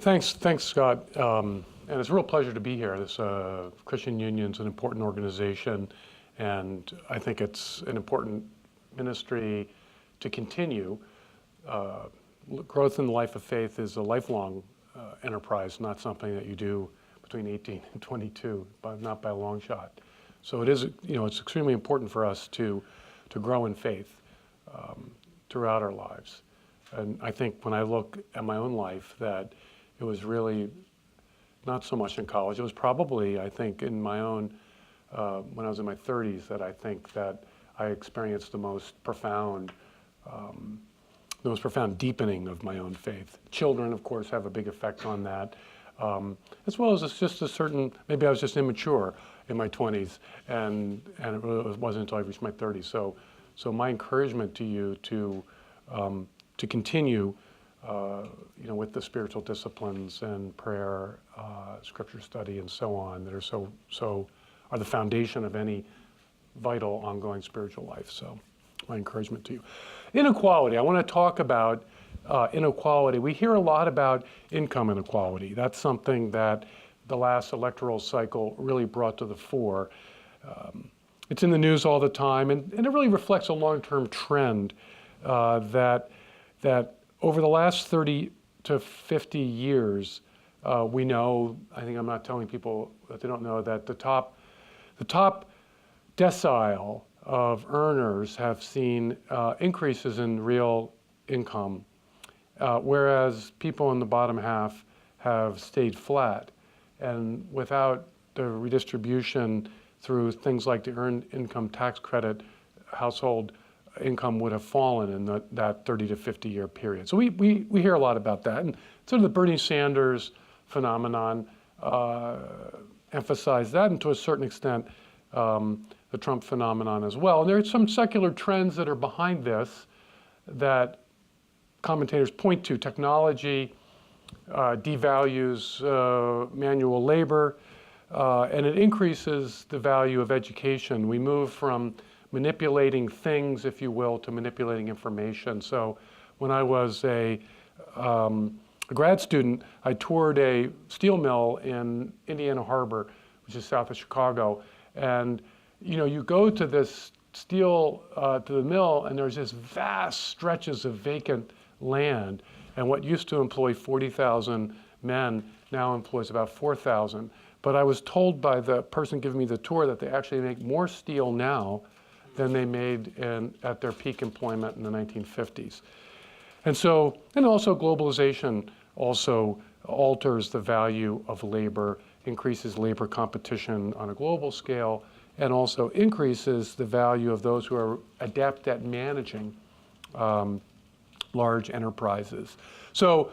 Thanks, Scott. And it's a real pleasure to be here. This Christian Union's an important organization, and I think it's an important ministry to continue. Growth in the life of faith is a lifelong enterprise, not something that you do between 18 and 22, but not by a long shot. So it is, it's extremely important for us to grow in faith throughout our lives. And I think when I look at my own life, that it was really not so much in college. It was probably, I think, in my own, when I was in my 30s, that I think that I experienced the most profound deepening of my own faith. Children, of course, have a big effect on that, as well as it's just a certain, maybe I was just immature in my 20s, and it really wasn't until I reached my 30s. So my encouragement to you to continue, with the spiritual disciplines and prayer, scripture study, and so on, that are the foundation of any vital, ongoing spiritual life. So my encouragement to you. Inequality. I want to talk about inequality. We hear a lot about income inequality. That's something that the last electoral cycle really brought to the fore. It's in the news all the time, and it really reflects a long-term trend that over the last 30 to 50 years, we know, I think I'm not telling people that they don't know, that the top decile of earners have seen increases in real income, whereas people in the bottom half have stayed flat. And without the redistribution through things like the Earned Income Tax Credit, household income would have fallen in that 30 to 50 year period. So we hear a lot about that. And sort of the Bernie Sanders phenomenon emphasized that, and to a certain extent, the Trump phenomenon as well. And there are some secular trends that are behind this that commentators point to. Technology devalues manual labor, and it increases the value of education. We move from manipulating things, if you will, to manipulating information. So when I was a grad student, I toured a steel mill in Indiana Harbor, which is south of Chicago. And you go to this steel, to the mill, and there's just vast stretches of vacant land. And what used to employ 40,000 men now employs about 4,000. But I was told by the person giving me the tour that they actually make more steel now than they made at their peak employment in the 1950s. And also globalization also alters the value of labor, increases labor competition on a global scale, and also increases the value of those who are adept at managing large enterprises. So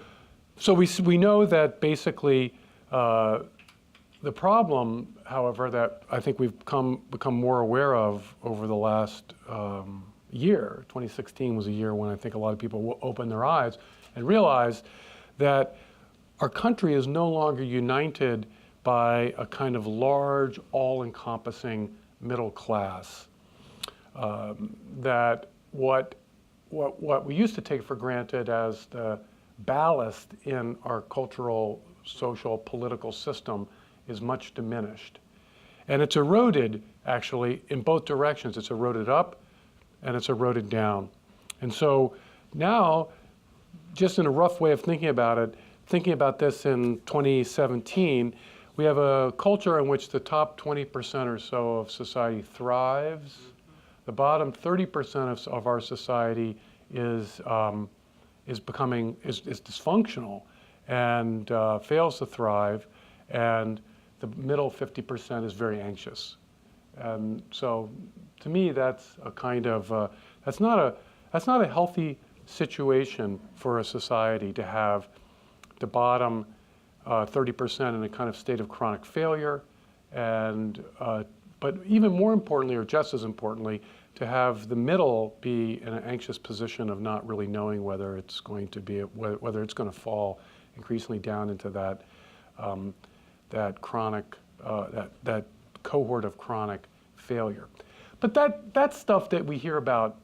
we know that basically the problem, however, that I think we've become more aware of over the last year, 2016 was a year when I think a lot of people opened their eyes and realized that our country is no longer united by a kind of large, all-encompassing middle class. That what we used to take for granted as the ballast in our cultural, social, political system is much diminished. And it's eroded, actually, in both directions. It's eroded up and it's eroded down. And so now, just in a rough way of thinking about it, thinking about this in 2017, we have a culture in which the top 20% or so of society thrives. The bottom 30% of our society is dysfunctional and fails to thrive, and the middle 50% is very anxious. And so, to me, that's a kind of that's not a healthy situation for a society to have the bottom 30% in a kind of state of chronic failure, and but even more importantly, or just as importantly, to have the middle be in an anxious position of not really knowing whether it's going to be whether it's going to fall increasingly down into that that chronic that cohort of chronic failure. But that's stuff that we hear about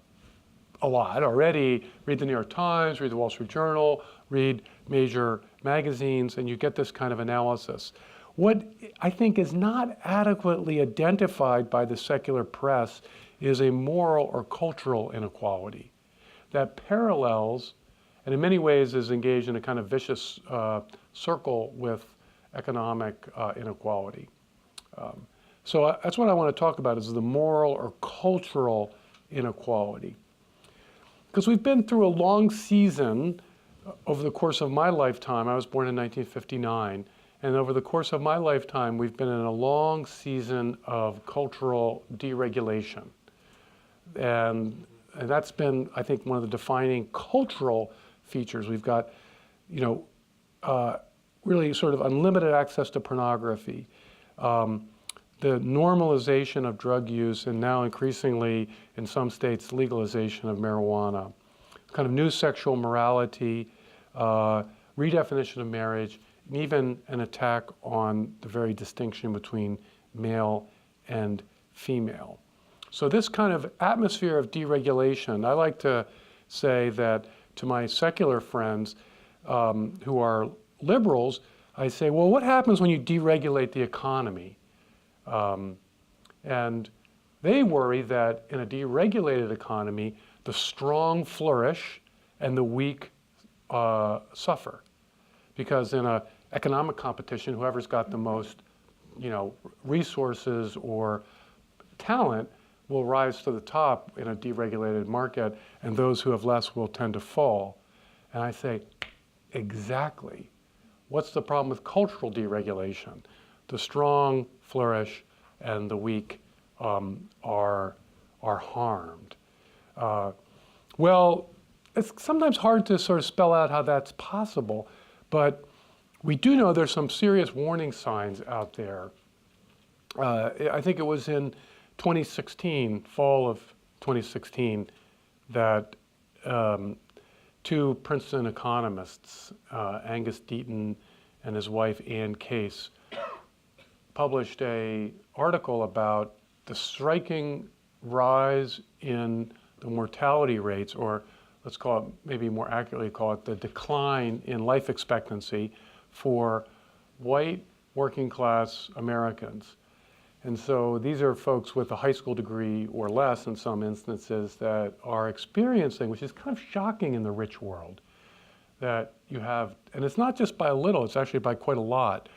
a lot already. Read the New York Times, read the Wall Street Journal, read major magazines, and you get this kind of analysis. What I think is not adequately identified by the secular press is a moral or cultural inequality that parallels, and in many ways is engaged in a kind of vicious circle with economic inequality. So that's what I want to talk about, is the moral or cultural inequality. Because we've been through a long season over the course of my lifetime. I was born in 1959, and over the course of my lifetime, we've been in a long season of cultural deregulation. And that's been, I think, one of the defining cultural features. We've got, really sort of unlimited access to pornography, the normalization of drug use, and now increasingly in some states, legalization of marijuana, kind of new sexual morality, redefinition of marriage, and even an attack on the very distinction between male and female. So this kind of atmosphere of deregulation, I like to say that to my secular friends who are liberals, I say, well, what happens when you deregulate the economy? And they worry that in a deregulated economy, the strong flourish and the weak suffer. Because in an economic competition, whoever's got the most, resources or talent will rise to the top in a deregulated market, and those who have less will tend to fall. And I say, exactly. What's the problem with cultural deregulation? The strong flourish and the weak are harmed. Well, it's sometimes hard to sort of spell out how that's possible, but we do know there's some serious warning signs out there. I think it was in 2016, fall of 2016, that two Princeton economists, Angus Deaton and his wife Ann Case, published an article about the striking rise in the mortality rates, or let's call it, maybe more accurately call it, the decline in life expectancy for white working class Americans. And so these are folks with a high school degree or less in some instances that are experiencing, which is kind of shocking in the rich world, that you have, and it's not just by a little, it's actually by quite a lot.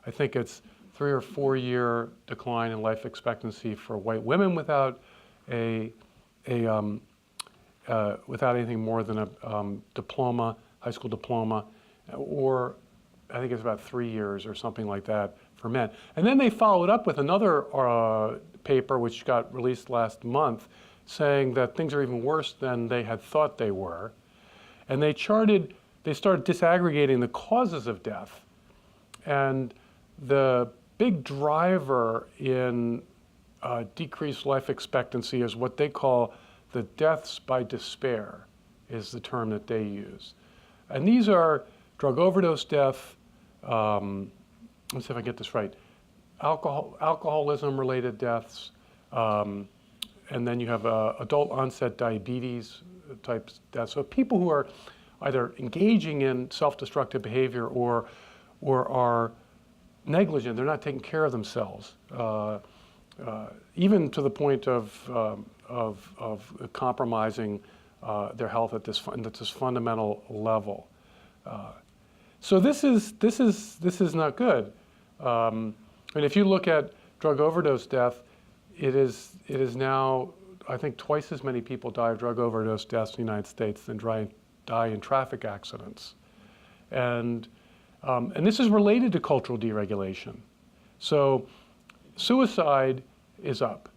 I think it's 3 or 4 year decline in life expectancy for white women without without anything more than a diploma, high school diploma, or I think it's about 3 years or something like that for men. And then they followed up with another paper which got released last month saying that things are even worse than they had thought they were. And they started disaggregating the causes of death. And the big driver in decreased life expectancy is what they call the deaths by despair, is the term that they use. And these are drug overdose death, let's see if I get this right, alcoholism-related deaths, and then you have adult onset diabetes type deaths. So people who are either engaging in self-destructive behavior or are negligent, they're not taking care of themselves, even to the point of compromising their health at this fundamental level. So this is not good. And if you look at drug overdose death, it is now, I think, twice as many people die of drug overdose deaths in the United States than die in traffic accidents. And this is related to cultural deregulation. So suicide is up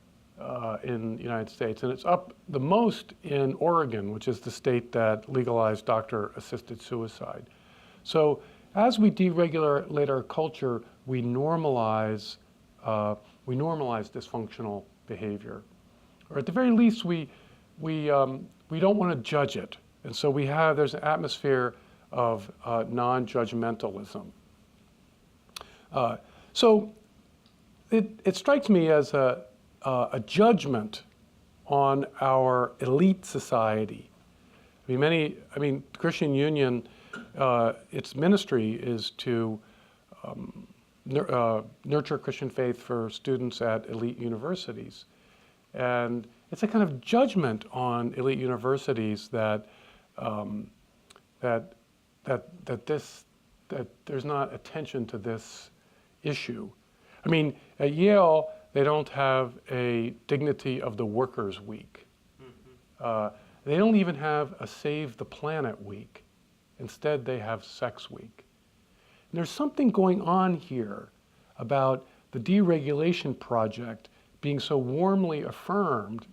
in the United States, and it's up the most in Oregon, which is the state that legalized doctor-assisted suicide. So as we deregulate our culture, we normalize dysfunctional behavior, or at the very least, we don't want to judge it, and so there's an atmosphere of non-judgmentalism. So it strikes me as a judgment on our elite society. The Christian Union its ministry is to nurture Christian faith for students at elite universities. And it's a kind of judgment on elite universities that that there's not attention to this issue. I mean, at Yale, they don't have a Dignity of the Workers Week. They don't even have a Save the Planet Week. Instead, they have Sex Week. And there's something going on here about the deregulation project being so warmly affirmed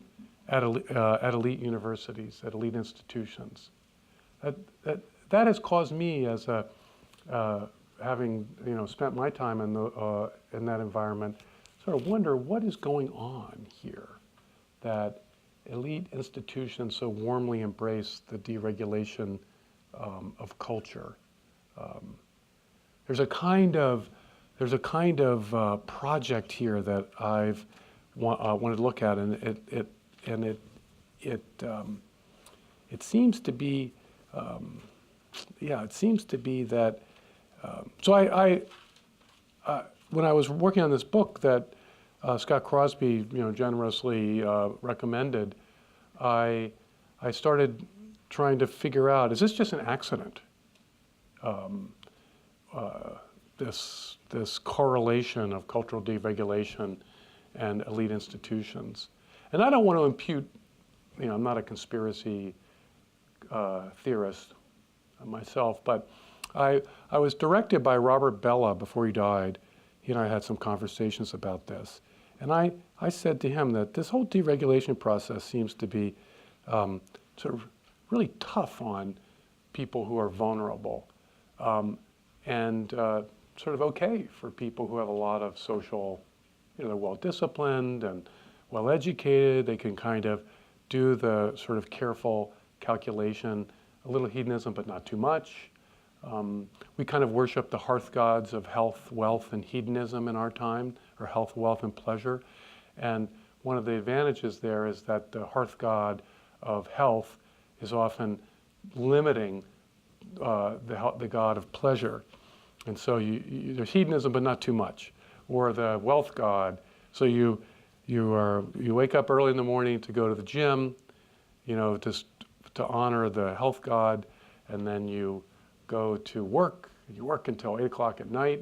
at elite universities, at elite institutions. That has caused me, as a having spent my time in that environment, sort of wonder what is going on here, that elite institutions so warmly embrace the deregulation of culture. There's a kind of project here that I've wanted to look at, and it seems to be, it seems to be that. So I when I was working on this book that Scott Crosby, generously recommended, I started trying to figure out, is this just an accident? This correlation of cultural deregulation and elite institutions. And I don't want to impute, I'm not a conspiracy theorist myself, but I was directed by Robert Bella before he died. He and I had some conversations about this. And I said to him that this whole deregulation process seems to be sort of really tough on people who are vulnerable, and sort of okay for people who have a lot of social, they're well-disciplined and well-educated. They can kind of do the sort of careful calculation, a little hedonism, but not too much. We kind of worship the hearth gods of health, wealth, and hedonism in our time, or health, wealth, and pleasure. And one of the advantages there is that the hearth god of health is often limiting the god of pleasure. And so there's hedonism, but not too much. Or the wealth god, so you wake up early in the morning to go to the gym, just to honor the health god, and then you go to work. You work until 8 o'clock at night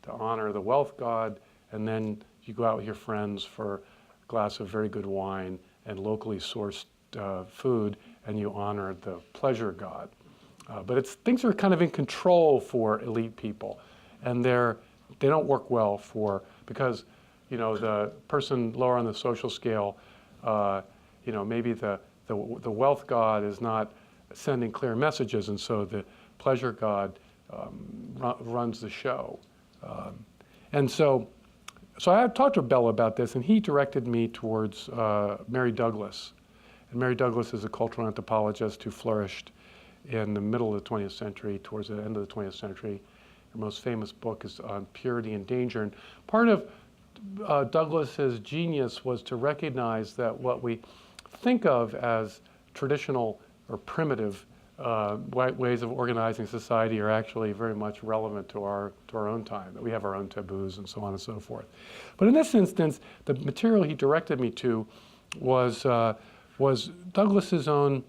to honor the wealth god, and then you go out with your friends for a glass of very good wine and locally sourced food, and you honor the pleasure god. But things are kind of in control for elite people, and they don't work well because the person lower on the social scale, maybe the wealth god is not sending clear messages, and so the pleasure god runs the show. And so I talked to Bella about this, and he directed me towards Mary Douglas. And Mary Douglas is a cultural anthropologist who flourished in the middle of the 20th century, towards the end of the 20th century. Her most famous book is on Purity and Danger. And part of Douglas's genius was to recognize that what we think of as traditional or primitive ways of organizing society are actually very much relevant to our own time, that we have our own taboos and so on and so forth. But in this instance, the material he directed me to was Douglas's own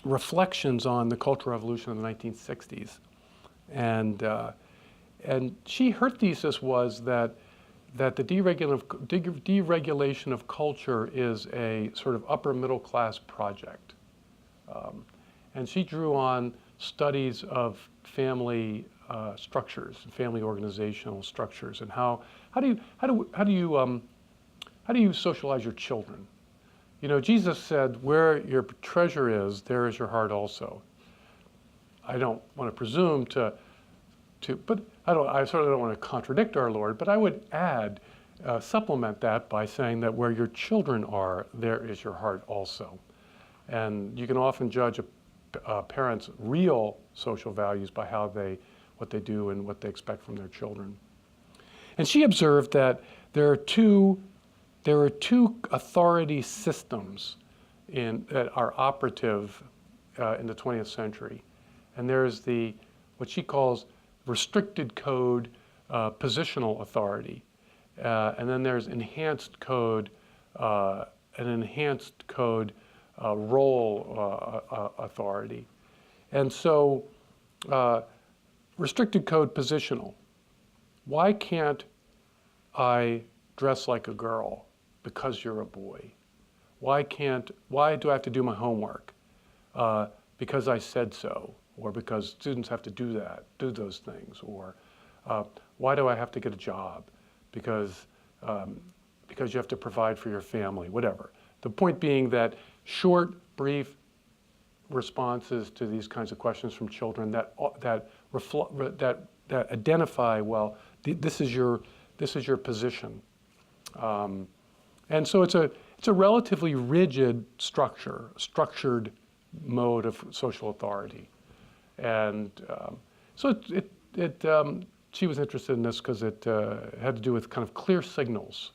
reflections on the Cultural Revolution of the 1960s. And her thesis was that the deregulation of culture is a sort of upper middle class project. And she drew on studies of family structures, family organizational structures, and how do you socialize your children? Jesus said, "Where your treasure is, there is your heart also." I don't want to presume but I certainly don't want to contradict our Lord, but I would add, supplement that by saying that where your children are, there is your heart also. And you can often judge a parent's real social values by what they do and what they expect from their children. And she observed that there are two authority systems that are operative in the 20th century. And there's what she calls restricted code positional authority. And then there's enhanced code, role authority. And so restricted code positional. Why can't I dress like a girl because you're a boy? Why do I have to do my homework? Because I said so, or because students have to do those things, or why do I have to get a job? Because you have to provide for your family, whatever. The point being that short, brief responses to these kinds of questions from children that identify, well, this is your position, and so it's a relatively rigid structured mode of social authority, and so she was interested in this because it had to do with kind of clear signals,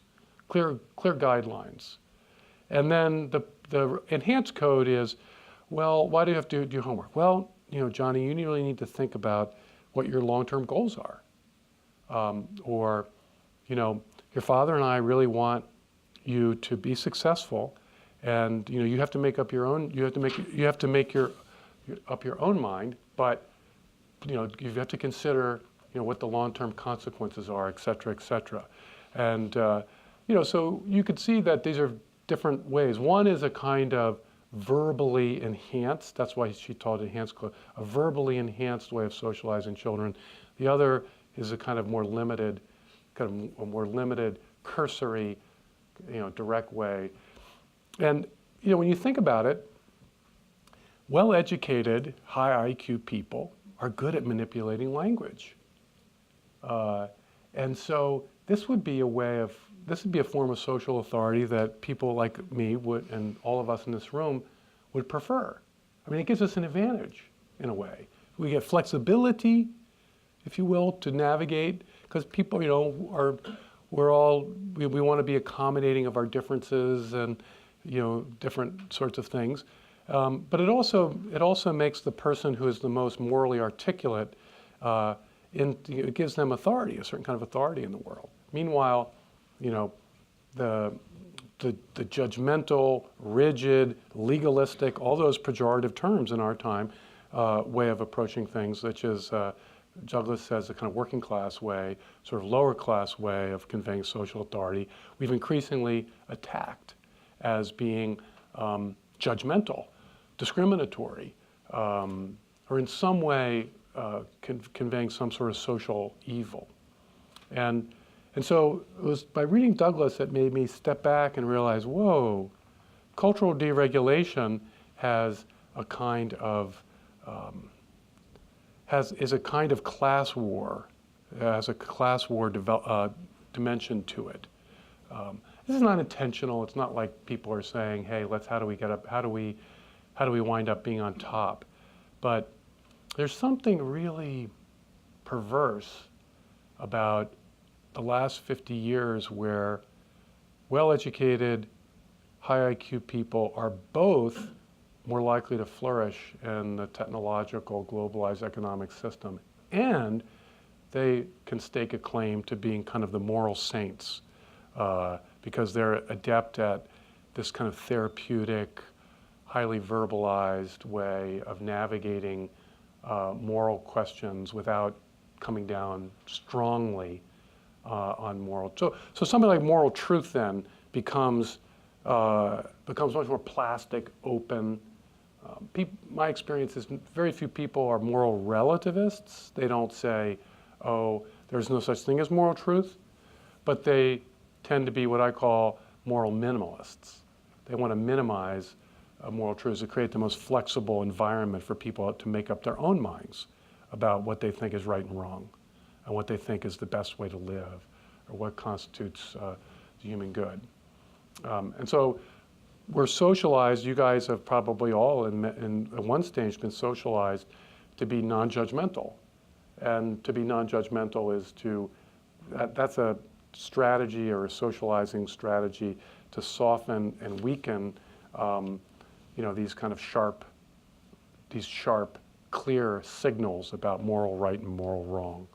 clear guidelines, and then the enhanced code is, well, why do you have to do homework? Well, Johnny, you really need to think about what your long-term goals are. Or, your father and I really want you to be successful, and you have to make up your own. You have to make up your own mind, but you have to consider what the long-term consequences are, et cetera, and so you could see that these are different ways. One is a kind of verbally enhanced. That's why she taught enhanced code, a verbally enhanced way of socializing children. The other is a kind of more limited, cursory, direct way. And when you think about it, well-educated, high IQ people are good at manipulating language, and so this would be a form of social authority that people like me would, and all of us in this room, would prefer. I mean, it gives us an advantage in a way. We get flexibility, if you will, to navigate, because people, we want to be accommodating of our differences and, different sorts of things. But it also makes the person who is the most morally articulate, it gives them authority, a certain kind of authority in the world. Meanwhile, the judgmental, rigid, legalistic, all those pejorative terms in our time, way of approaching things, which is, Douglas says, a kind of working class way, sort of lower class way of conveying social authority, we've increasingly attacked as being judgmental, discriminatory, or in some way conveying some sort of social evil. And so it was by reading Douglas that made me step back and realize, whoa, cultural deregulation has a kind of is a kind of class war, has a class war dimension to it. This is not intentional. It's not like people are saying, hey, how do we get up? How do we wind up being on top? But there's something really perverse about the last 50 years where well-educated, high IQ people are both more likely to flourish in the technological, globalized economic system, and they can stake a claim to being kind of the moral saints because they're adept at this kind of therapeutic, highly verbalized way of navigating moral questions without coming down strongly on moral. So something like moral truth then becomes much more plastic, open. My experience is very few people are moral relativists. They don't say, oh, there's no such thing as moral truth, but they tend to be what I call moral minimalists. They want to minimize moral truths to create the most flexible environment for people to make up their own minds about what they think is right and wrong, and what they think is the best way to live, or what constitutes the human good. And so we're socialized, you guys have probably all in at one stage been socialized to be non-judgmental. And to be non-judgmental is that's a strategy or a socializing strategy to soften and weaken these kind of sharp clear signals about moral right and moral wrong.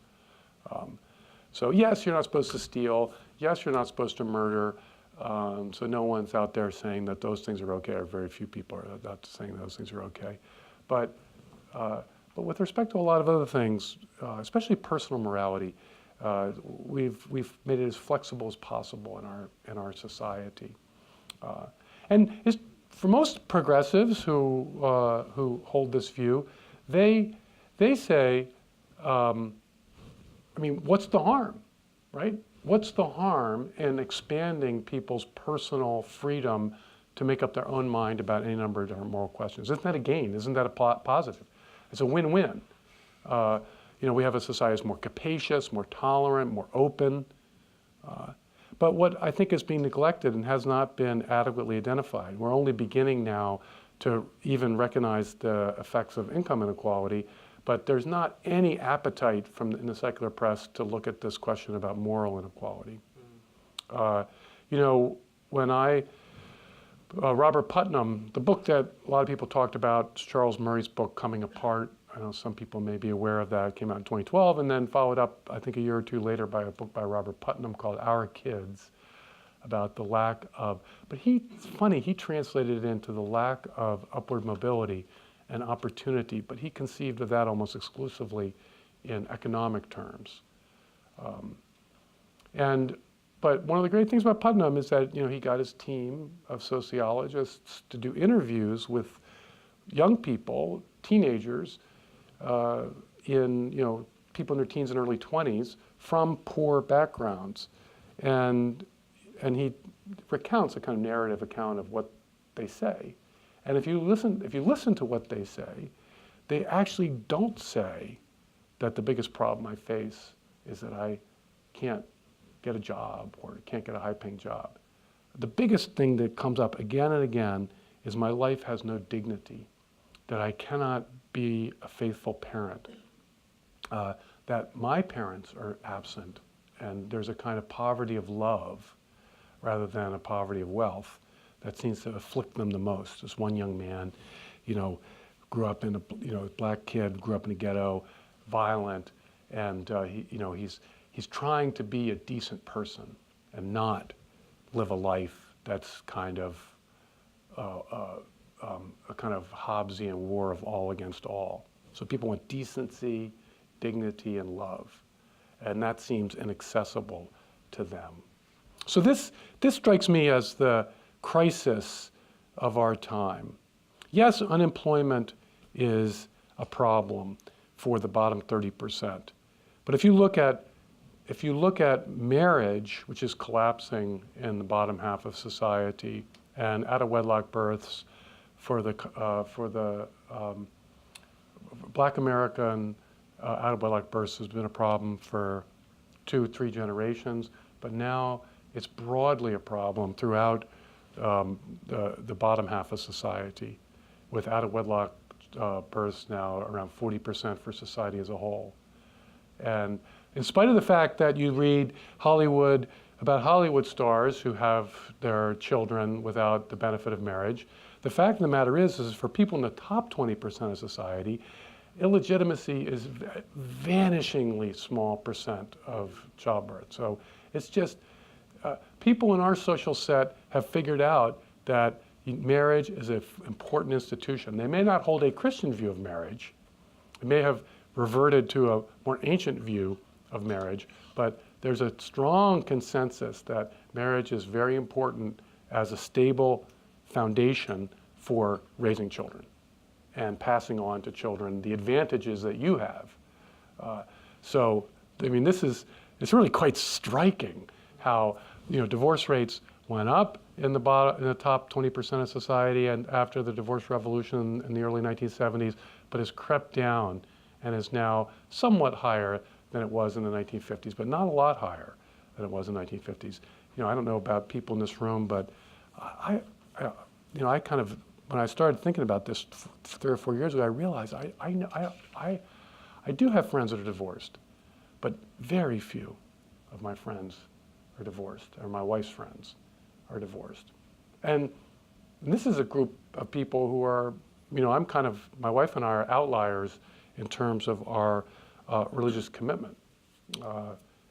So yes, you're not supposed to steal. Yes, you're not supposed to murder. So no one's out there saying that those things are okay, or very few people are out saying those things are okay. But with respect to a lot of other things, especially personal morality, we've made it as flexible as possible in our society. And for most progressives who hold this view, they say, I mean, what's the harm, right? What's the harm in expanding people's personal freedom to make up their own mind about any number of different moral questions? Isn't that a gain? Isn't that a positive? It's a win-win. We have a society that's more capacious, more tolerant, more open. But what I think is being neglected and has not been adequately identified, we're only beginning now to even recognize the effects of income inequality, but there's not any appetite in the secular press to look at this question about moral inequality. When Robert Putnam, the book that a lot of people talked about, Charles Murray's book, Coming Apart. I know some people may be aware of that. It came out in 2012 and then followed up, I think a year or two later, by a book by Robert Putnam called Our Kids, about the lack of, but it's funny, he translated it into the lack of upward mobility and opportunity, but he conceived of that almost exclusively in economic terms. But one of the great things about Putnam is that he got his team of sociologists to do interviews with young people, teenagers, people in their teens and early 20s from poor backgrounds, and he recounts a kind of narrative account of what they say. And if you listen to what they say, they actually don't say that the biggest problem I face is that I can't get a job or can't get a high-paying job. The biggest thing that comes up again and again is my life has no dignity, that I cannot be a faithful parent, that my parents are absent, and there's a kind of poverty of love rather than a poverty of wealth that seems to afflict them the most. This one young man, grew up in black kid, grew up in a ghetto, violent, and he's trying to be a decent person and not live a life that's kind of a kind of Hobbesian war of all against all. So people want decency, dignity, and love, and that seems inaccessible to them. So this strikes me as the crisis of our time. Yes, unemployment is a problem for the bottom 30%. But if you look at marriage, which is collapsing in the bottom half of society, and out-of-wedlock births for the Black American out-of-wedlock births has been a problem for 2-3 generations, but now it's broadly a problem throughout the bottom half of society, with out-of-wedlock births now around 40% for society as a whole. And in spite of the fact that you read about Hollywood stars who have their children without the benefit of marriage, the fact of the matter is for people in the top 20% of society, illegitimacy is a vanishingly small percent of childbirth. So it's just, people in our social set have figured out that marriage is an important institution. They may not hold a Christian view of marriage. They may have reverted to a more ancient view of marriage, but there's a strong consensus that marriage is very important as a stable foundation for raising children and passing on to children the advantages that you have. So, I mean, it's really quite striking how, divorce rates went up in the top 20% of society and after the divorce revolution in the early 1970s, but has crept down and is now somewhat higher than it was in the 1950s, but not a lot higher than it was in the 1950s. I don't know about people in this room, but I kind of, when I started thinking about this 3 or 4 years ago, I realized I do have friends that are divorced, but very few of my friends are divorced, or my wife's friends are divorced. And this is a group of people who are I'm kind of, my wife and I are outliers in terms of our religious commitment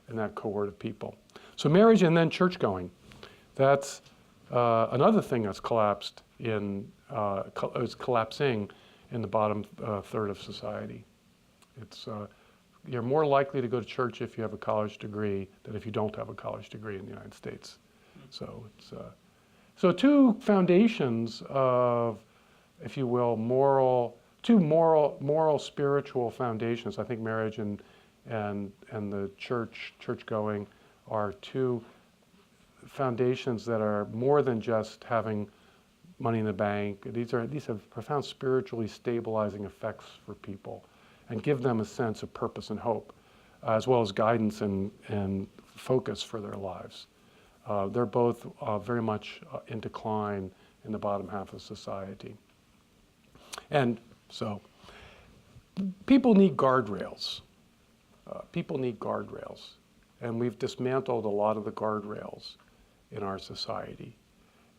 in that cohort of people. So marriage and then church going, that's another thing that's collapsed is collapsing in the bottom third of society. It's you're more likely to go to church if you have a college degree than if you don't have a college degree in the United States. So it's so two foundations of, if you will, moral spiritual foundations. I think marriage and the church going are two foundations that are more than just having money in the bank. These have profound spiritually stabilizing effects for people and give them a sense of purpose and hope, as well as guidance and focus for their lives. They're both very much in decline in the bottom half of society. And so people need guardrails. People need guardrails. And we've dismantled a lot of the guardrails in our society.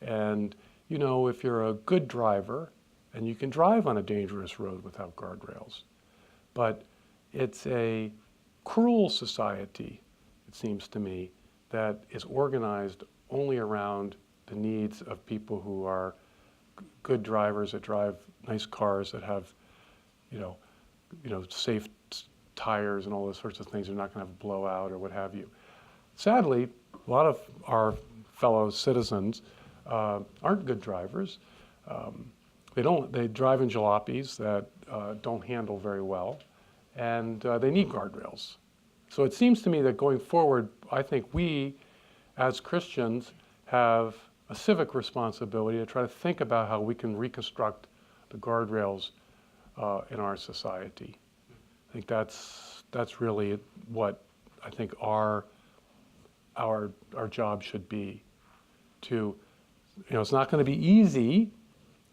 And if you're a good driver, and you can drive on a dangerous road without guardrails, but it's a cruel society, it seems to me, that is organized only around the needs of people who are good drivers that drive nice cars that have, safe tires and all those sorts of things. They're not going to have a blowout or what have you. Sadly, a lot of our fellow citizens aren't good drivers. They drive in jalopies that don't handle very well, and they need guardrails. So it seems to me that going forward, I think we, as Christians, have a civic responsibility to try to think about how we can reconstruct the guardrails in our society. I think that's really what I think our job should be. To, it's not going to be easy,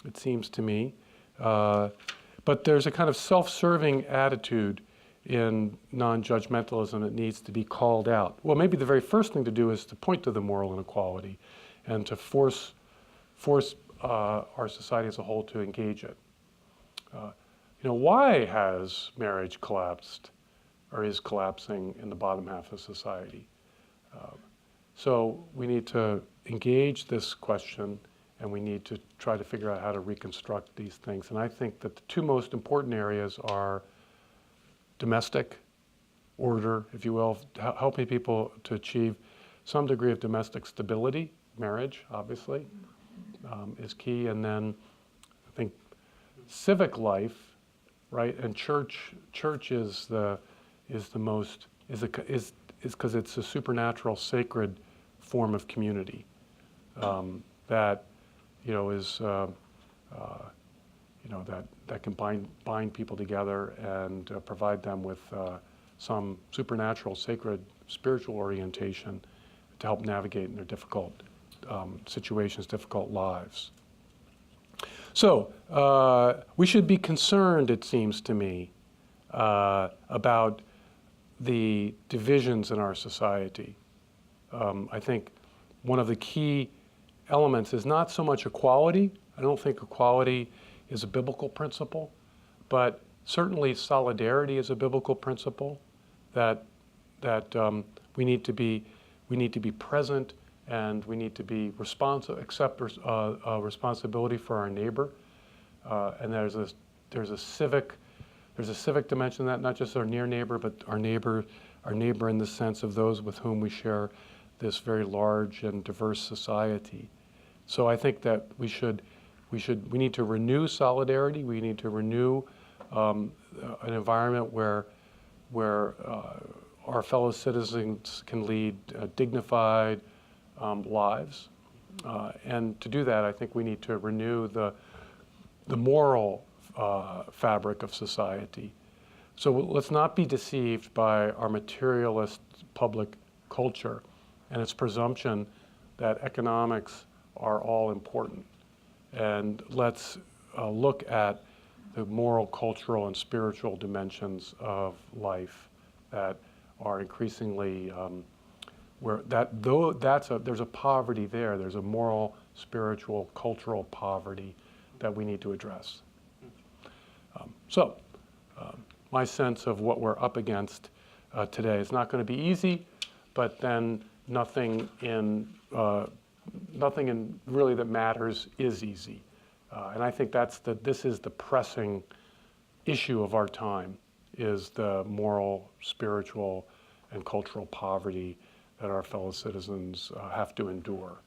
it seems to me, but there's a kind of self-serving attitude in non-judgmentalism that needs to be called out. Well, maybe the very first thing to do is to point to the moral inequality and to force our society as a whole to engage it. Why has marriage collapsed or is collapsing in the bottom half of society? So we need to engage this question, and we need to try to figure out how to reconstruct these things. And I think that the two most important areas are domestic order, if you will, helping people to achieve some degree of domestic stability. Marriage, obviously, is key. And then I think civic life, right? And church is because it's a supernatural, sacred form of community that that can bind people together and provide them with some supernatural, sacred, spiritual orientation to help navigate in their difficult situations, difficult lives. So we should be concerned, it seems to me, about the divisions in our society. I think one of the key elements is not so much equality. I don't think equality is a biblical principle, but certainly solidarity is a biblical principle that we need to be present, and we need to be accept responsibility for our neighbor, and there's a civic dimension to that, not just our near neighbor, but our neighbor in the sense of those with whom we share this very large and diverse society. So I think that we need to renew solidarity. We need to renew an environment where our fellow citizens can lead dignified lives. And to do that, I think we need to renew the moral fabric of society. So let's not be deceived by our materialist public culture and its presumption that economics are all important. And let's look at the moral, cultural, and spiritual dimensions of life that are increasingly there's a poverty there. There's a moral, spiritual, cultural poverty that we need to address. So my sense of what we're up against today is not going to be easy, but then nothing in really that matters is easy. And I think this is the pressing issue of our time, is the moral, spiritual, and cultural poverty that our fellow citizens have to endure.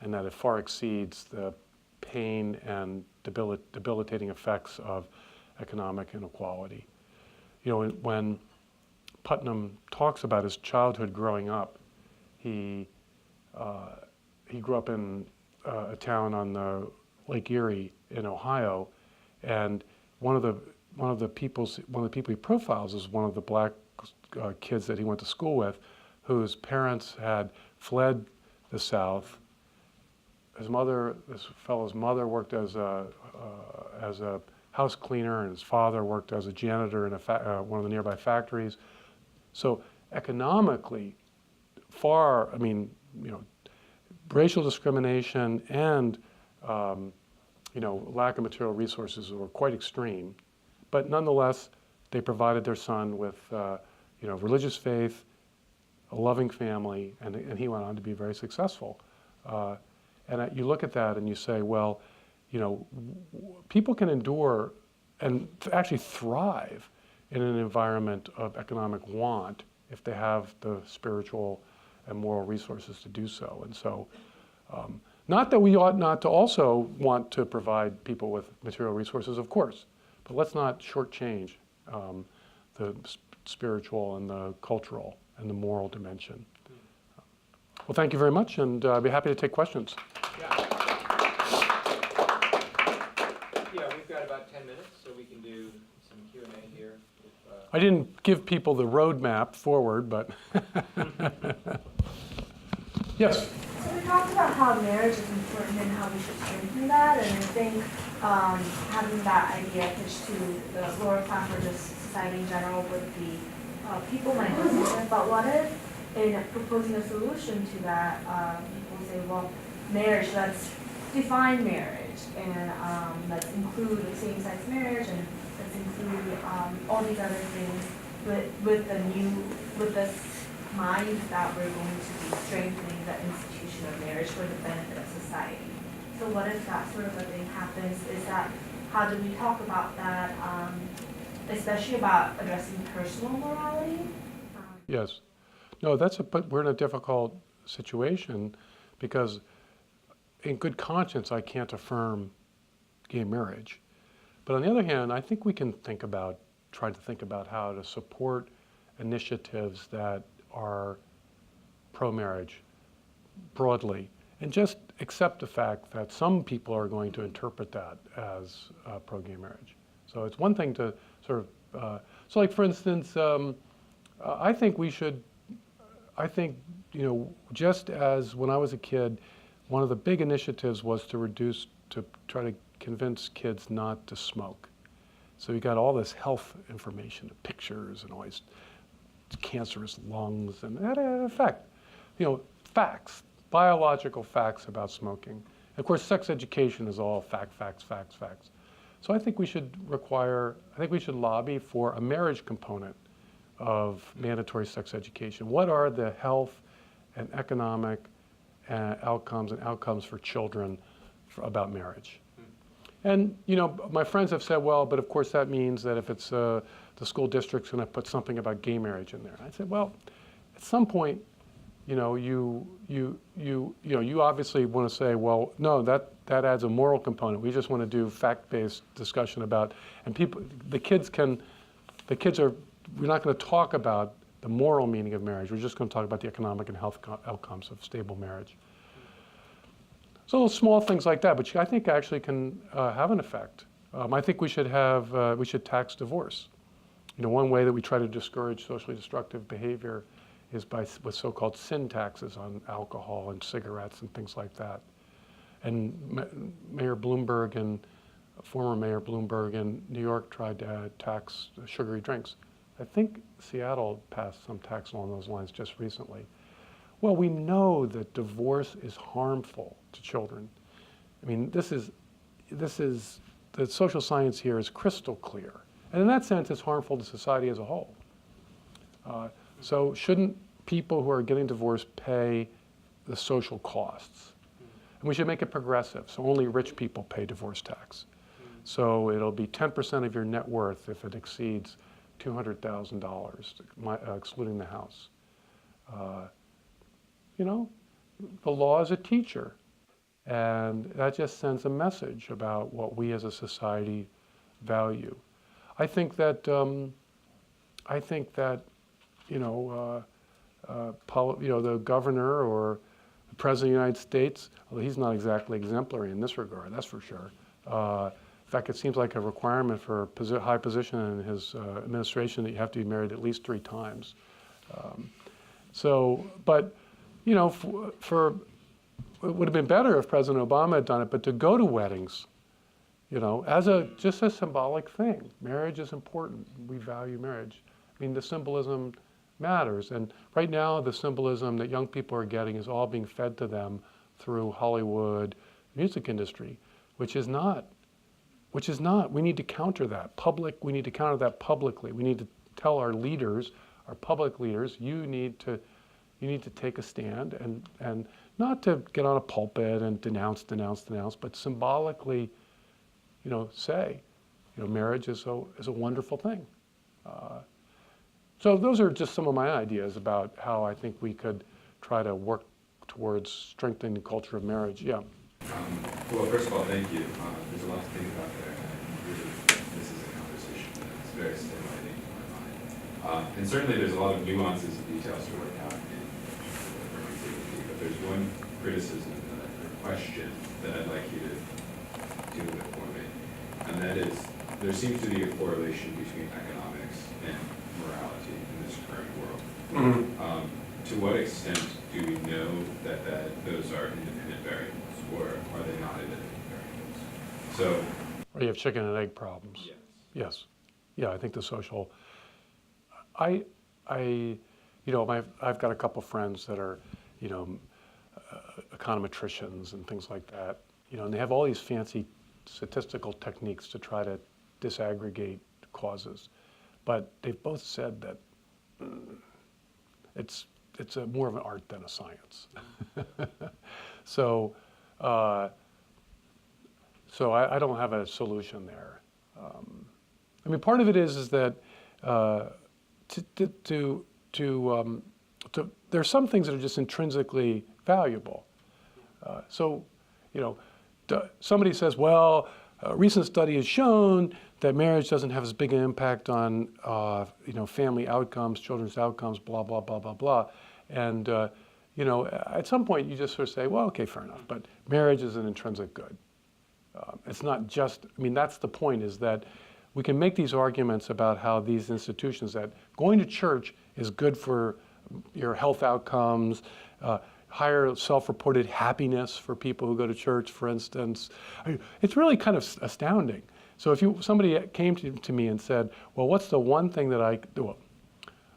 And that it far exceeds the pain and debilitating effects of economic inequality. You know, when Putnam talks about his childhood growing up, he grew up in a town on the Lake Erie in Ohio, and one of the people he profiles is one of the black kids that he went to school with, whose parents had fled the South. This fellow's mother worked as a house cleaner, and his father worked as a janitor in one of the nearby factories. So economically, racial discrimination and lack of material resources were quite extreme. But nonetheless, they provided their son with religious faith, a loving family, and he went on to be very successful. And you look at that and you say, well, people can endure and actually thrive in an environment of economic want if they have the spiritual and moral resources to do so. And so, not that we ought not to also want to provide people with material resources, of course, but let's not shortchange the spiritual and the cultural and the moral dimension. Well, thank you very much, and I'd be happy to take questions. Yeah, we've got about 10 minutes, so we can do some Q&A here. I didn't give people the roadmap forward, but yes? So we talked about how marriage is important and how we should strengthen that, and I think having that idea pitched to the lower class or just society in general would be people might listen. But what if, in proposing a solution to that, people say, well, marriage, let's define marriage, and let's include same-sex marriage, and let's include all these other things with this mind that we're going to be strengthening the institution of marriage for the benefit of society. So what if that sort of a thing happens? How do we talk about that, especially about addressing personal morality? Yes. No, but we're in a difficult situation because in good conscience, I can't affirm gay marriage. But on the other hand, I think we can try to think about how to support initiatives that are pro-marriage broadly, and just accept the fact that some people are going to interpret that as pro-gay marriage. So it's one thing to sort of, so like for instance, I think just as when I was a kid, one of the big initiatives was to try to convince kids not to smoke. So you got all this health information, pictures and all these cancerous lungs, and that had an effect. Facts, biological facts about smoking. Of course, sex education is all facts. So I think we should lobby for a marriage component of mandatory sex education. What are the health and economic outcomes for children about marriage? And my friends have said, well, but of course that means that if it's the school district's going to put something about gay marriage in there. I said, well, at some point, you obviously want to say, well, no, that adds a moral component. We just want to do fact-based discussion about, and we're not going to talk about the moral meaning of marriage. We're just going to talk about the economic and health outcomes of stable marriage. So small things like that, but I think actually can have an effect. I think we should tax divorce. One way that we try to discourage socially destructive behavior is with so-called sin taxes on alcohol and cigarettes and things like that. And former Mayor Bloomberg in New York tried to tax sugary drinks. I think Seattle passed some tax along those lines just recently. Well, we know that divorce is harmful to children. I mean, this is the social science here is crystal clear. And in that sense, it's harmful to society as a whole. So shouldn't people who are getting divorced pay the social costs? And we should make it progressive, so only rich people pay divorce tax. So it'll be 10% of your net worth if it exceeds $200,000, excluding the house. You know, the law is a teacher, and that just sends a message about what we as a society value. I think that the governor or the president of the United States, although he's not exactly exemplary in this regard, that's for sure. In fact, it seems like a requirement for a high position in his administration that you have to be married at least 3 times. But you know, it would have been better if President Obama had done it, but to go to weddings, you know, just a symbolic thing. Marriage is important. We value marriage. I mean, the symbolism matters. And right now, the symbolism that young people are getting is all being fed to them through Hollywood, music industry, which is not. We need to counter that. We need to counter that publicly. We need to tell our leaders, our public leaders, you need to take a stand and not to get on a pulpit and denounce, but symbolically, you know, say, you know, marriage is a wonderful thing. So those are just some of my ideas about how I think we could try to work towards strengthening the culture of marriage. Yeah. Well, first of all, thank you. There's a lot to think about there. And really, this is a conversation that's very stimulating in my mind. And certainly there's a lot of nuances and details to work out in the activity. But there's one criticism or question that I'd like you to deal with for me. And that is, there seems to be a correlation between economics and morality in this current world. Mm-hmm. To what extent do we know that those are independent variables? Or are they not independent variables? So, or you have chicken and egg problems. Yes. Yes. Yeah, I think the social. I've got a couple friends that are, you know, econometricians and things like that. You know, and they have all these fancy statistical techniques to try to disaggregate causes, but they've both said that it's more of an art than a science. So I don't have a solution there. I mean, part of it is that there's some things that are just intrinsically valuable. So, you know, somebody says, well, a recent study has shown that marriage doesn't have as big an impact on, you know, family outcomes, children's outcomes, blah, blah, blah, blah, blah. And, you know, at some point you just sort of say, well, okay, fair enough, but marriage is an intrinsic good. It's not just, I mean, that's the point, is that we can make these arguments about how these institutions, that going to church is good for your health outcomes, higher self-reported happiness for people who go to church, for instance. I mean, it's really kind of astounding. So if somebody came to me and said, well, what's the one thing that I do? Well,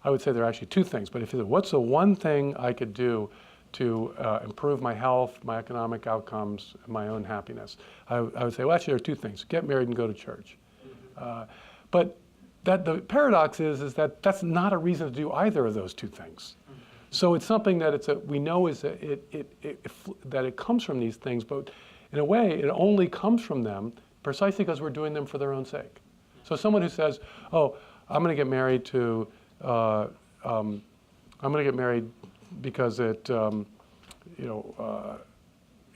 I would say there are actually 2 things, but if you said, what's the one thing I could do to improve my health, my economic outcomes, and my own happiness? I would say, well, actually, there are 2 things: get married and go to church. But the paradox is that that's not a reason to do either of those 2 things. So it's something that we know is that it comes from these things, but in a way, it only comes from them precisely because we're doing them for their own sake. So someone who says, oh, I'm going to get married because it,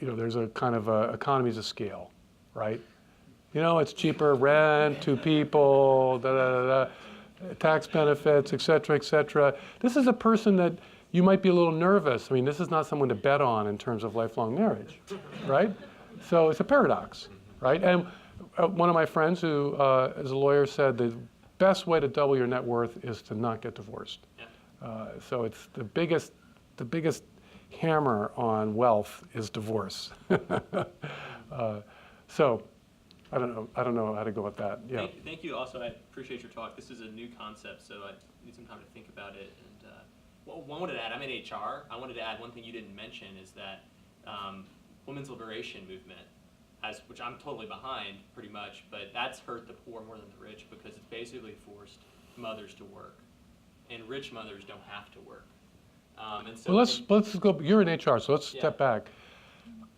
there's a kind of economies of scale, right? You know, it's cheaper rent, 2 people, tax benefits, et cetera, et cetera. This is a person that you might be a little nervous. I mean, this is not someone to bet on in terms of lifelong marriage, right? So it's a paradox, right? And one of my friends who is a lawyer said the best way to double your net worth is to not get divorced. So it's the biggest hammer on wealth is divorce. So I don't know how to go with that. Yeah. Thank you. Also, I appreciate your talk. This is a new concept, so I need some time to think about it. And well, I wanted to add, I'm in HR. I wanted to add one thing you didn't mention is that women's liberation movement which I'm totally behind pretty much, but that's hurt the poor more than the rich because it's basically forced mothers to work, and rich mothers don't have to work. And so Well, let's go. You're in HR, so let's step back.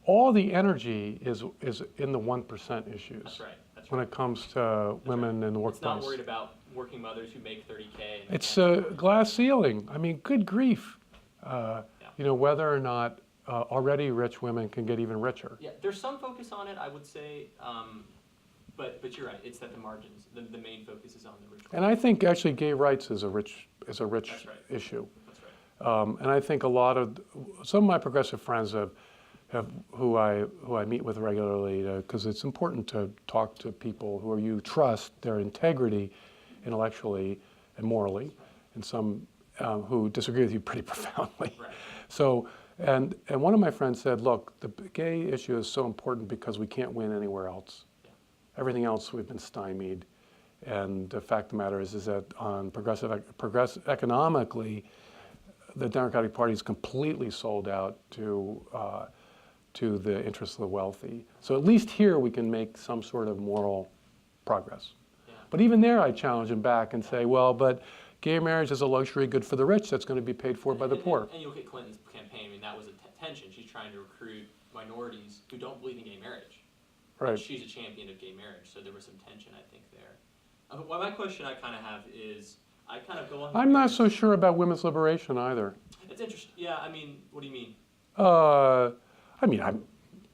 All the energy is in the 1% issues. That's right. That's when right. it comes to women in the It's not workplace. worried about working mothers who make $30K. and It's can't a afford- glass ceiling. I mean, good grief. Yeah. You know, whether or not already rich women can get even richer. Yeah, there's some focus on it, I would say, but you're right. It's that the margins, the main focus is on the rich. And I think actually gay rights is a rich That's right. issue. That's right. And I think a lot of some of my progressive friends have who I meet with regularly because it's important to talk to people who you trust their integrity intellectually and morally, and some who disagree with you pretty profoundly. Right. So and one of my friends said, look, the gay issue is so important because we can't win anywhere else. Yeah. Everything else we've been stymied. And the fact of the matter is that on economically, the Democratic Party is completely sold out to the interests of the wealthy. So at least here we can make some sort of moral progress. Yeah. But even there I challenge him back and say, well, but gay marriage is a luxury good for the rich that's going to be paid for by the poor. And you look at Clinton's campaign, I mean, that was a tension. She's trying to recruit minorities who don't believe in gay marriage. Right. And she's a champion of gay marriage, so there was some tension, I think, there. Well, my question I kind of have is, I kind of go on. I'm not so sure about women's liberation either. It's interesting. Yeah, I mean, what do you mean?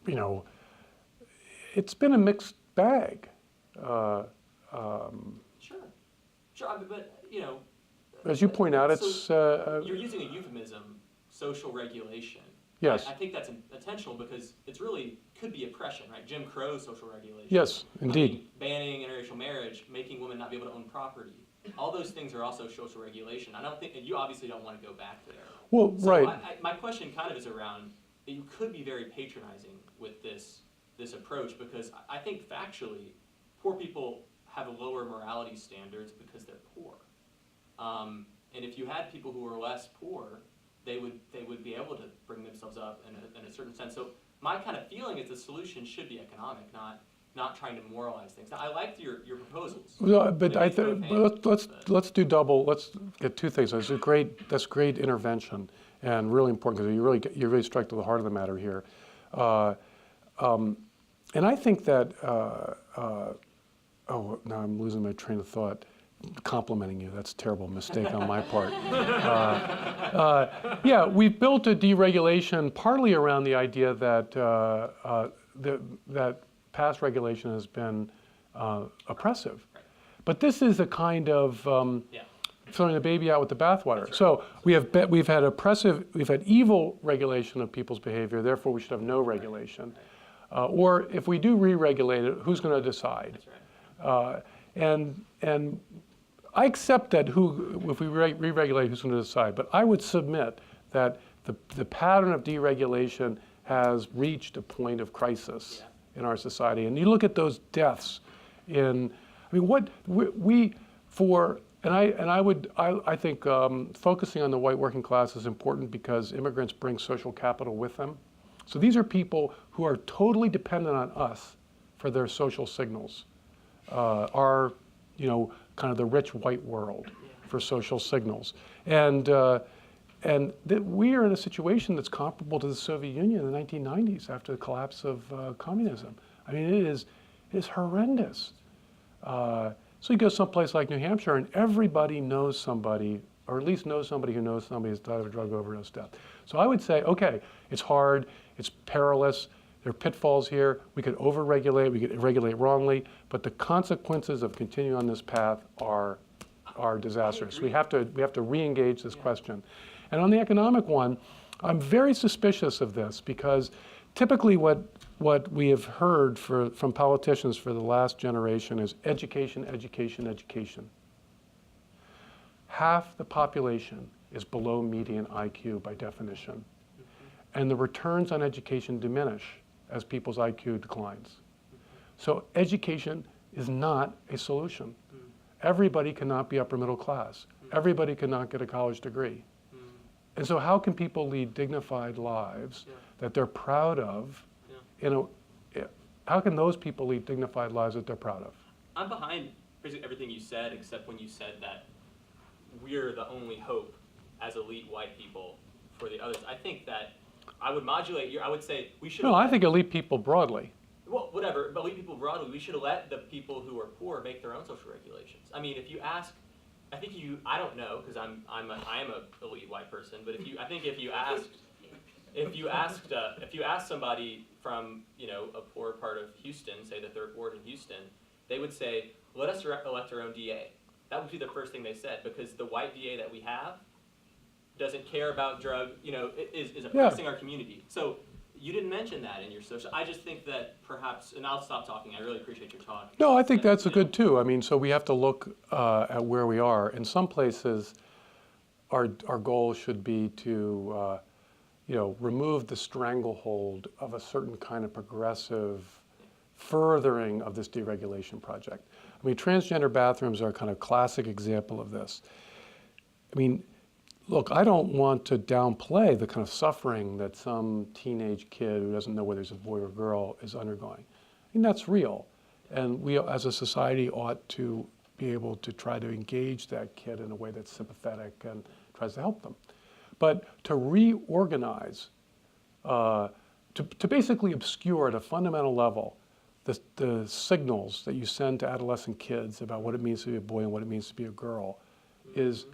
You know, it's been a mixed bag. Sure. But you know. As you point out, it's So you're using a euphemism, social regulation. yes, I think that's intentional because it's really could be oppression, right? Jim Crow social regulation. yes, indeed. I mean, banning interracial marriage, making women not be able to own property. All those things are also social regulation. I don't think, and you obviously don't want to go back there. Well, So right. my question kind of is around that you could be very patronizing with this approach because I think factually, poor people have lower morality standards because they're poor. And if you had people who were less poor, they would be able to bring themselves up in a certain sense. So my kind of feeling is the solution should be economic, not trying to moralize things. Now, I liked your proposals. Well, but They I make both think hands, let's do double. Let's get two things. That's great intervention and really important because you really strike to the heart of the matter here. And I think that oh, now I'm losing my train of thought. Complimenting you, that's a terrible mistake on my part. Yeah, we've built a deregulation partly around the idea that that past regulation has been oppressive. But this is a kind of throwing the baby out with the bathwater. Right. So we've had evil regulation of people's behavior, therefore we should have no regulation. Or if we do re-regulate it, who's going to decide? That's right. And I accept that if we re-regulate, who's going to decide. But I would submit that the pattern of deregulation has reached a point of crisis in our society. And you look at those deaths I think focusing on the white working class is important because immigrants bring social capital with them. So these are people who are totally dependent on us for their social signals. Kind of the rich white world for social signals. And we are in a situation that's comparable to the Soviet Union in the 1990s after the collapse of communism. I mean, it is horrendous. So you go someplace like New Hampshire and everybody knows somebody, or at least knows somebody who knows somebody who's died of a drug overdose death. So I would say, okay, it's hard, it's perilous, there are pitfalls here, we could over-regulate, we could regulate wrongly, but the consequences of continuing on this path are disastrous. We have to re-engage this question. And on the economic one, I'm very suspicious of this because typically what we have heard from politicians for the last generation is education, education, education. Half the population is below median IQ by definition. And the returns on education diminish as people's IQ declines. So education is not a solution. Everybody cannot be upper middle class. Everybody cannot get a college degree. And so how can people lead dignified lives that they're proud of? How can those people lead dignified lives that they're proud of? I'm behind basically everything you said, except when you said that we're the only hope as elite white people for the others. I think that I would modulate I would say we should. No, I think elite people broadly. Well, whatever, but elite people broadly, we should let the people who are poor make their own social regulations. I mean, if you ask, I don't know, because I am a elite white person, but if you asked somebody from, a poor part of Houston, say the 3rd Ward in Houston, they would say, let us elect our own DA. That would be the first thing they said, because the white DA that we have doesn't care about is oppressing our community. So you didn't mention that in your social. I just think that perhaps, and I'll stop talking. I really appreciate your talk. No, I think that's good too. I mean, so we have to look at where we are. In some places, our goal should be to, remove the stranglehold of a certain kind of progressive furthering of this deregulation project. I mean, transgender bathrooms are a kind of classic example of this. I mean, look, I don't want to downplay the kind of suffering that some teenage kid who doesn't know whether he's a boy or girl is undergoing. I mean, that's real. And we as a society ought to be able to try to engage that kid in a way that's sympathetic and tries to help them. But to reorganize, to basically obscure at a fundamental level the signals that you send to adolescent kids about what it means to be a boy and what it means to be a girl is,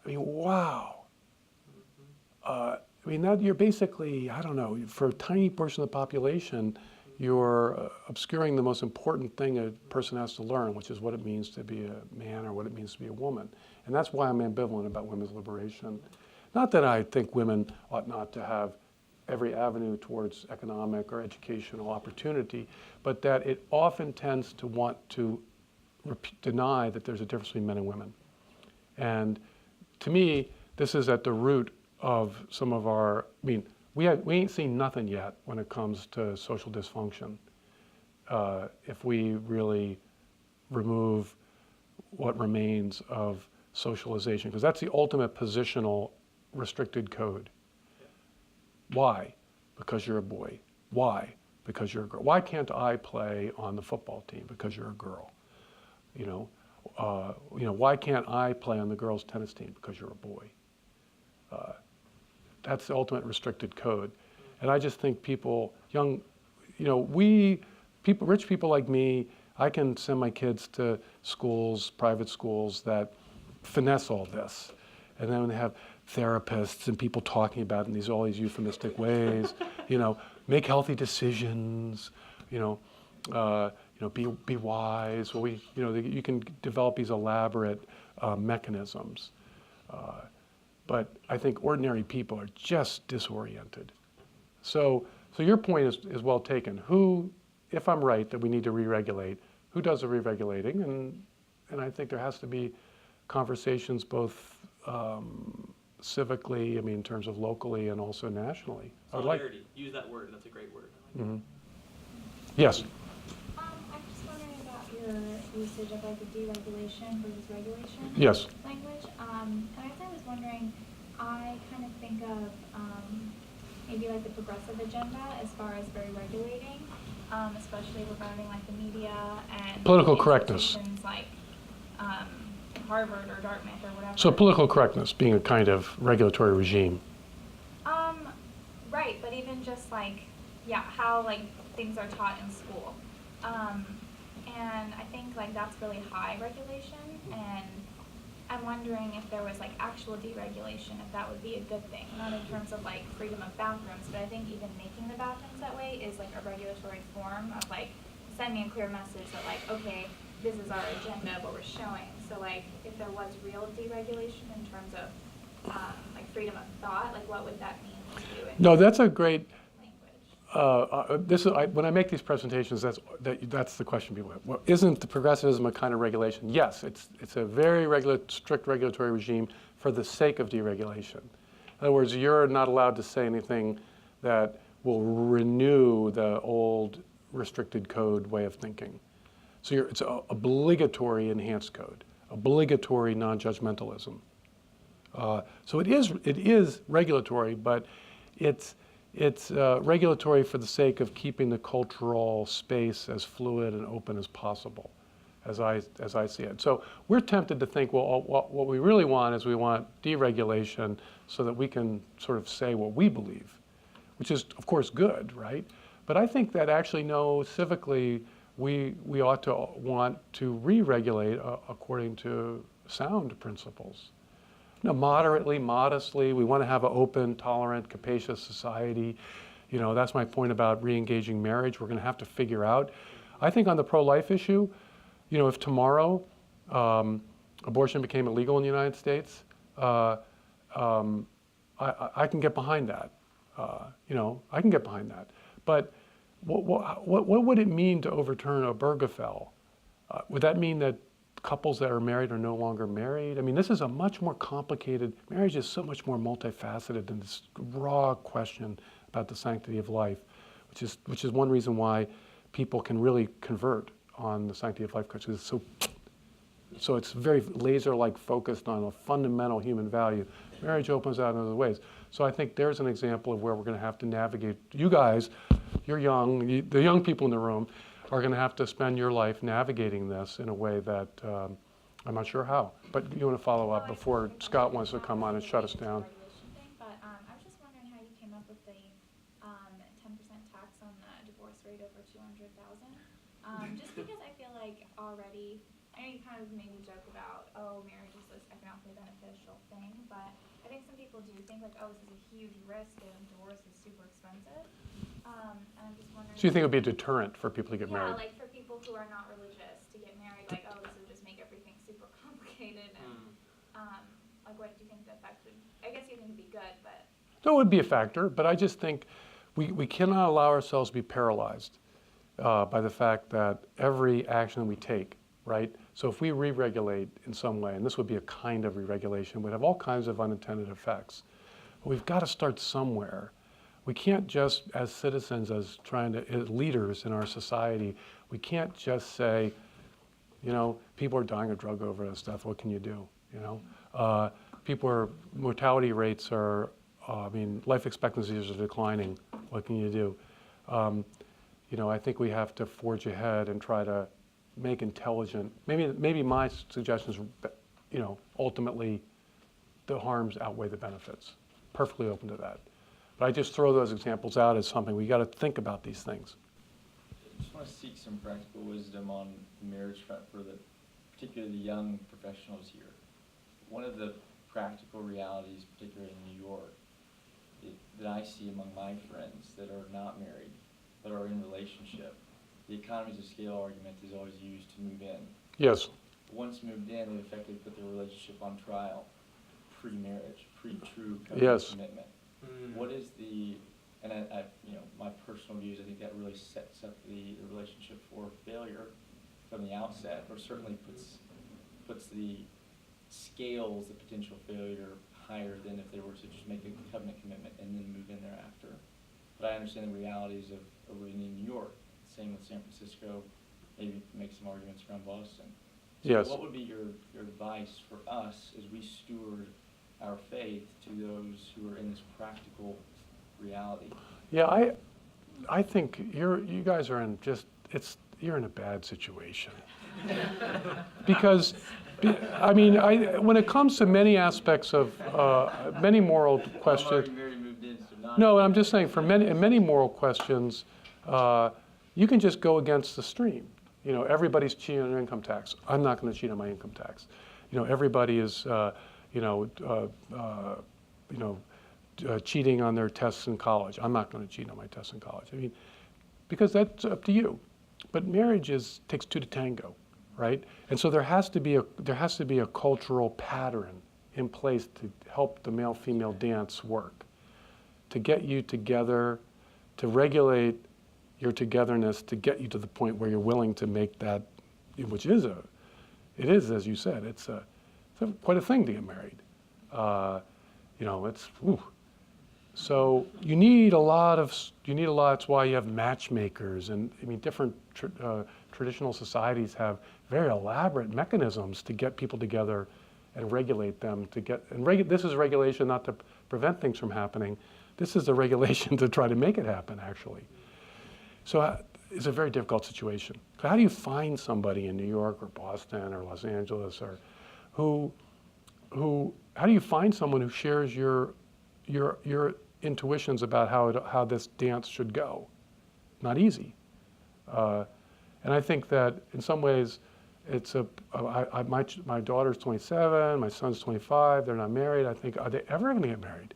I mean, wow. That you're basically, I don't know, for a tiny portion of the population, you're obscuring the most important thing a person has to learn, which is what it means to be a man or what it means to be a woman. And that's why I'm ambivalent about women's liberation. Not that I think women ought not to have every avenue towards economic or educational opportunity, but that it often tends to want to deny that there's a difference between men and women. And to me, this is at the root of some of our, we ain't seen nothing yet when it comes to social dysfunction. If we really remove what remains of socialization, because that's the ultimate positional restricted code. Why? Because you're a boy. Why? Because you're a girl. Why can't I play on the football team? Because you're a girl. Why can't I play on the girls' tennis team? Because you're a boy. That's the ultimate restricted code. And I just think people, rich people like me, I can send my kids to schools, private schools that finesse all this. And then they have therapists and people talking about it in all these euphemistic ways, make healthy decisions, be wise. Well, you can develop these elaborate mechanisms. But I think ordinary people are just disoriented. So your point is well taken. Who, if I'm right that we need to re-regulate, who does the re-regulating? And I think there has to be conversations both civically, in terms of locally and also nationally. Solidarity. Use that word. That's a great word. Mm-hmm. Yes. I'm just wondering about your usage of the deregulation versus regulation Yes. language. And I guess I was wondering, I kind of think of maybe the progressive agenda as far as very regulating, especially regarding the media and Political correctness. institutions like Harvard or Dartmouth or whatever. So political correctness being a kind of regulatory regime. Right, but even just how things are taught in school. And I think that's really high regulation, and I'm wondering if there was actual deregulation, if that would be a good thing, not in terms of freedom of bathrooms, but I think even making the bathrooms that way is a regulatory form of sending a clear message that okay, this is our agenda, what we're showing. So if there was real deregulation in terms of freedom of thought, what would that mean to you? No, that's a great. Language. When I make these presentations, that's the question people have. Well, isn't the progressivism a kind of regulation? Yes, it's a very strict regulatory regime for the sake of deregulation. In other words, you're not allowed to say anything that will renew the old restricted code way of thinking. So it's a obligatory enhanced code, obligatory non-judgmentalism. So it is regulatory, but it's it's regulatory for the sake of keeping the cultural space as fluid and open as possible, as I see it. So we're tempted to think, well, what we really want is we want deregulation so that we can sort of say what we believe, which is, of course, good, right? But I think that actually, no, civically, we ought to want to re-regulate according to sound principles. You know, moderately, modestly, we want to have an open, tolerant, capacious society. You know, that's my point about re-engaging marriage. We're going to have to figure out. I think on the pro-life issue, you know, if tomorrow abortion became illegal in the United States, I can get behind that. You know, I can get behind that. But what would it mean to overturn Obergefell? Would that mean that couples that are married are no longer married? I mean, this is a much more complicated, marriage is so much more multifaceted than this raw question about the sanctity of life, which is one reason why people can really convert on the sanctity of life question. It's so it's very laser-like focused on a fundamental human value. Marriage opens out in other ways. So I think there's an example of where we're going to have to navigate. You guys, you're young, the young people in the room, are going to have to spend your life navigating this in a way that I'm not sure how. But you want to follow up before Scott wants to come on and shut us down. But I was just wondering how you came up with the 10% tax on the divorce rate over 200,000. Just because I feel like already, I know you kind of made me joke about, oh, marriage is this economically beneficial thing, but I think some people do think like, oh, this is a huge risk and divorce is super expensive. And I'm just wondering. So you think it would be a deterrent for people to get married? Yeah, like for people who are not religious to get married, like, oh, this would just make everything super complicated. And like, what do you think the effect would? I guess you think it'd be good, but. No, it would be a factor, but I just think we cannot allow ourselves to be paralyzed by the fact that every action we take, right? So if we re-regulate in some way, and this would be a kind of re-regulation, would have all kinds of unintended effects. But we've got to start somewhere. We can't just, as citizens, as leaders in our society, we can't just say, you know, people are dying of drug overdose stuff. What can you do? You know, mortality rates are, life expectancies are declining. What can you do? You know, I think we have to forge ahead and try to make intelligent. Maybe my suggestion is, you know, ultimately, the harms outweigh the benefits. Perfectly open to that. But I just throw those examples out as something. We got to think about these things. I just want to seek some practical wisdom on the marriage front for particularly the young professionals here. One of the practical realities, particularly in New York, that I see among my friends that are not married, but are in relationship, the economies of scale argument is always used to move in. Yes. Once moved in, they effectively put their relationship on trial, pre-marriage, pre-true Yes. commitment. What is and I, you know, my personal views, I think that really sets up the relationship for failure from the outset, or certainly puts the scales of potential failure higher than if they were to just make a covenant commitment and then move in thereafter. But I understand the realities of living in New York. Same with San Francisco, maybe make some arguments around Boston. So Yes. what would be your advice for us as we steward our faith to those who are in this practical reality? Yeah, I think you guys are in you're in a bad situation. Because, when it comes to many aspects of many moral questions. I'm already married, moved in, so not. No, I'm just saying in many moral questions, you can just go against the stream. You know, everybody's cheating on their income tax. I'm not going to cheat on my income tax. You know, everybody is, cheating on their tests in college. I'm not going to cheat on my tests in college. I mean, because that's up to you. But marriage takes two to tango, right? And so there has to be a cultural pattern in place to help the male-female dance work, to get you together, to regulate your togetherness, to get you to the point where you're willing to make that, which is it is, as you said, it's quite a thing to get married. So you need a lot. That's why you have matchmakers, and different traditional societies have very elaborate mechanisms to get people together and regulate them. This is regulation not to prevent things from happening, This is a regulation to try to make it happen, actually. So it's a very difficult situation. So how do you find somebody in New York or Boston or Los Angeles or how do you find someone who shares your intuitions about how this dance should go? Not easy. And I think that in some ways, it's my daughter's 27, my son's 25, they're not married. I think, are they ever going to get married?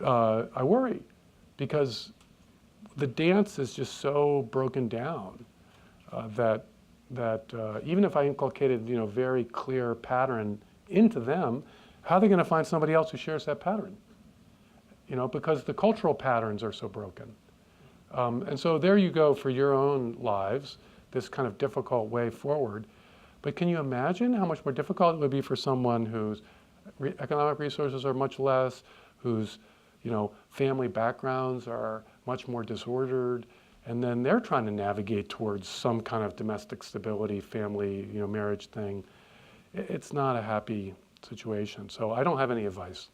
I worry, because the dance is just so broken down that even if I inculcated, very clear pattern into them, how are they going to find somebody else who shares that pattern? Because the cultural patterns are so broken. And so there you go for your own lives, this kind of difficult way forward. But can you imagine how much more difficult it would be for someone whose economic resources are much less, whose family backgrounds are much more disordered, and then they're trying to navigate towards some kind of domestic stability, family, marriage thing. It's not a happy situation. So I don't have any advice.